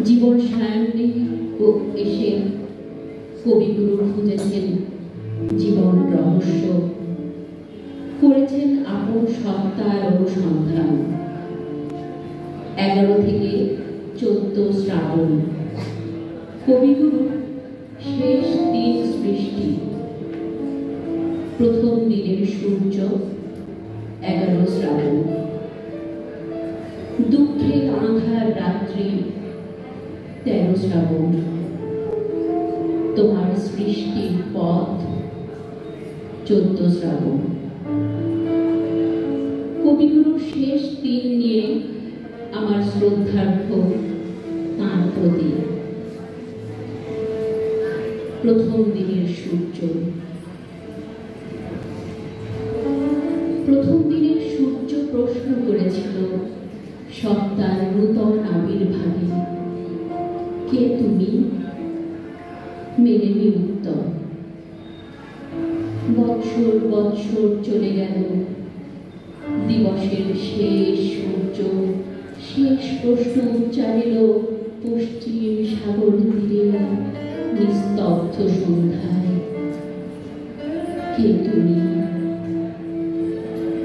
জীবন সায়নে এসে কবিগুরু খুঁজেছেন জীবন রহস্য, করেছেন আপন সত্তার অনুসন্ধান। 11 থেকে 14 শ্রাবণ কবিগুরু শেষ দিন সৃষ্টি, প্রথম দিনের সূর্য 11 শ্রাবণ। দুঃখের আঁধার রাত্রি 13 শ্রাবণ। তোমার সৃষ্টির পথ 14 শ্রাবণ। কবিগুরুর শেষ দিন নিয়ে আমার শ্রদ্ধার্ঘ তাঁর প্রতি। প্রথম দিনের সূর্য। প্রথম দিনের সূর্য প্রশ্ন করেছিল সত্তার নূতন আবির্ভাবে, কে তুমি? মেলেনি উত্তর। বৎসর বৎসর চলে গেল, দিবসের শেষ সূর্য শেষ প্রশ্ন উচ্চারিল পশ্চিম সাগর তীরে নিস্তব্ধ সন্ধ্যায়, কে তুমি?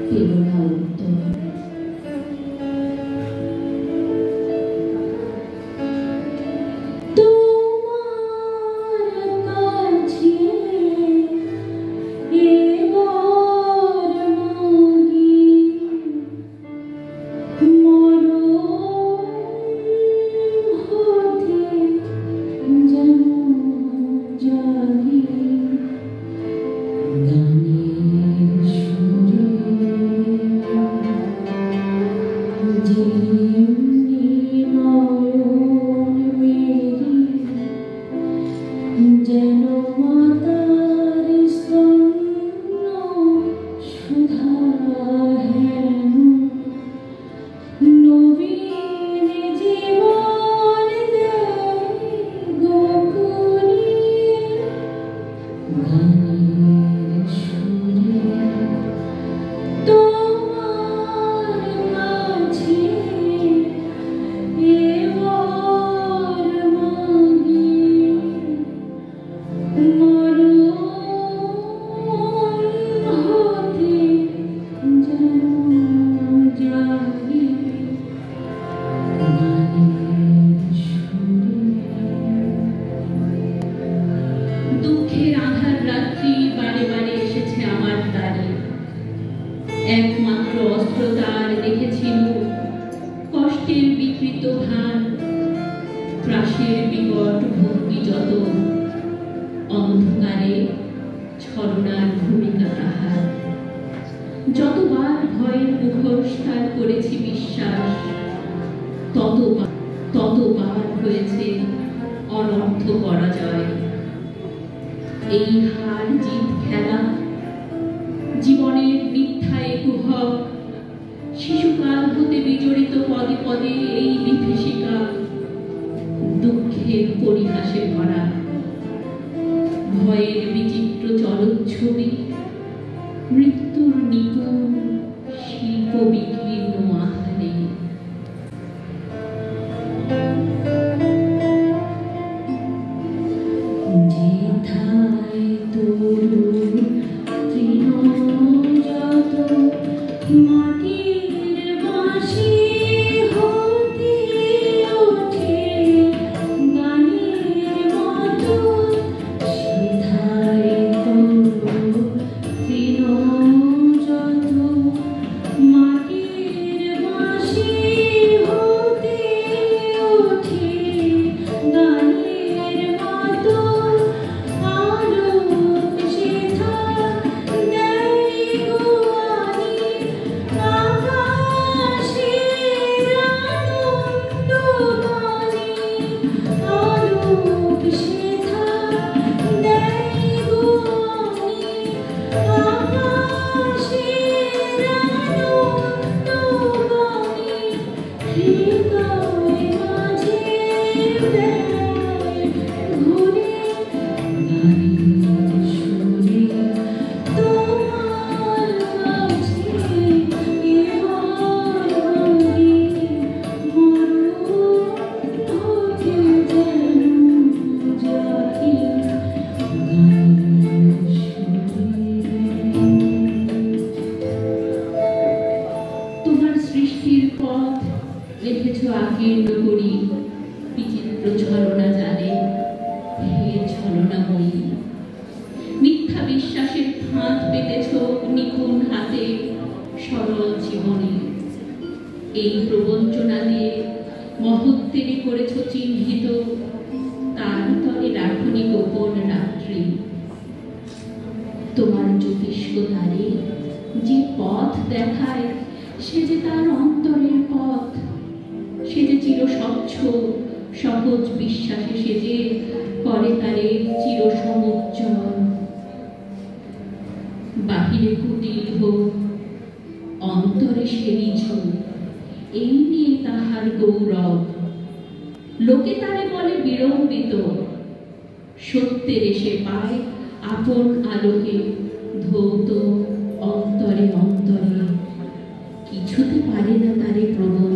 পেল না উত্তর। একমাত্র অস্ত্র তার দেখেছিল কষ্টের বিকৃত ভান, ত্রাসের বিকট ভক্তি যত, অন্ধকারে ছলনার ভূমিকা তাহার। যতবার ভয়ের মুখোশ তার করেছি বিশ্বাস, ততবার হয়েছে অনর্থ পরাজয়। এই হার জিত খেলা জীবনের মিথ্যায় কুহক, শিশুকাল হতে বিজড়িত পদে পদে এই বিভীষিকা, দুঃখের পরিহাসে ভরা ভয়ের বিচিত্র চলচ্ছবি, মৃত্যুর নিপুণ শিল্প বিকীর্ণ আধারে। যেথায় তরু তৃণ যত মাটির বাঁশি হতে ওঠে গানের মতো, সেথায় তরু তৃণ যত মাটির বাঁশি হতে ওঠে গানের মতো, আলোক সেথা দেয় গো আনি আকাশের আনন্দ গানে, আলোক সেথা দেয় গো আনি আকাশের আনন্দ গানে, হৃদয় মাঝে বেড়ায় ঘুরে গানের সুরে তোমার কাছে এবার ভাঙি মরণ হতে। লিখেছ আকীর্ণ করি বিচিত্র ছলনা জালে, হে ছলনাময়ী। মিথ্যা বিশ্বাসের ফাঁদ পেতেছ নিপুণ হাতে সরল জীবনে। এই প্রবঞ্চনা দিয়ে মহত্বেরই করেছ চিহ্নিত, তার তলে রাখনি গোপন রাত্রি। তোমার জ্যোতিষ্ক তারে যে পথ দেখায়, সে যে তার অন্তরের পথ, সে যে চির স্বচ্ছ সহজ বিশ্বাসে সে যে করে তারে চির সমুজ্জ্বল। বাহিরে কুটিল হোক, অন্তরে সে নিঝুম, এই নিয়ে তাহার গৌরব। লোকে তারে বলে বিড়ম্বিত, সত্যের এসে পায় আপন আলোকে ধৌত অন্তরে অন্তরে। কিছুতে পারে না তারে প্রবল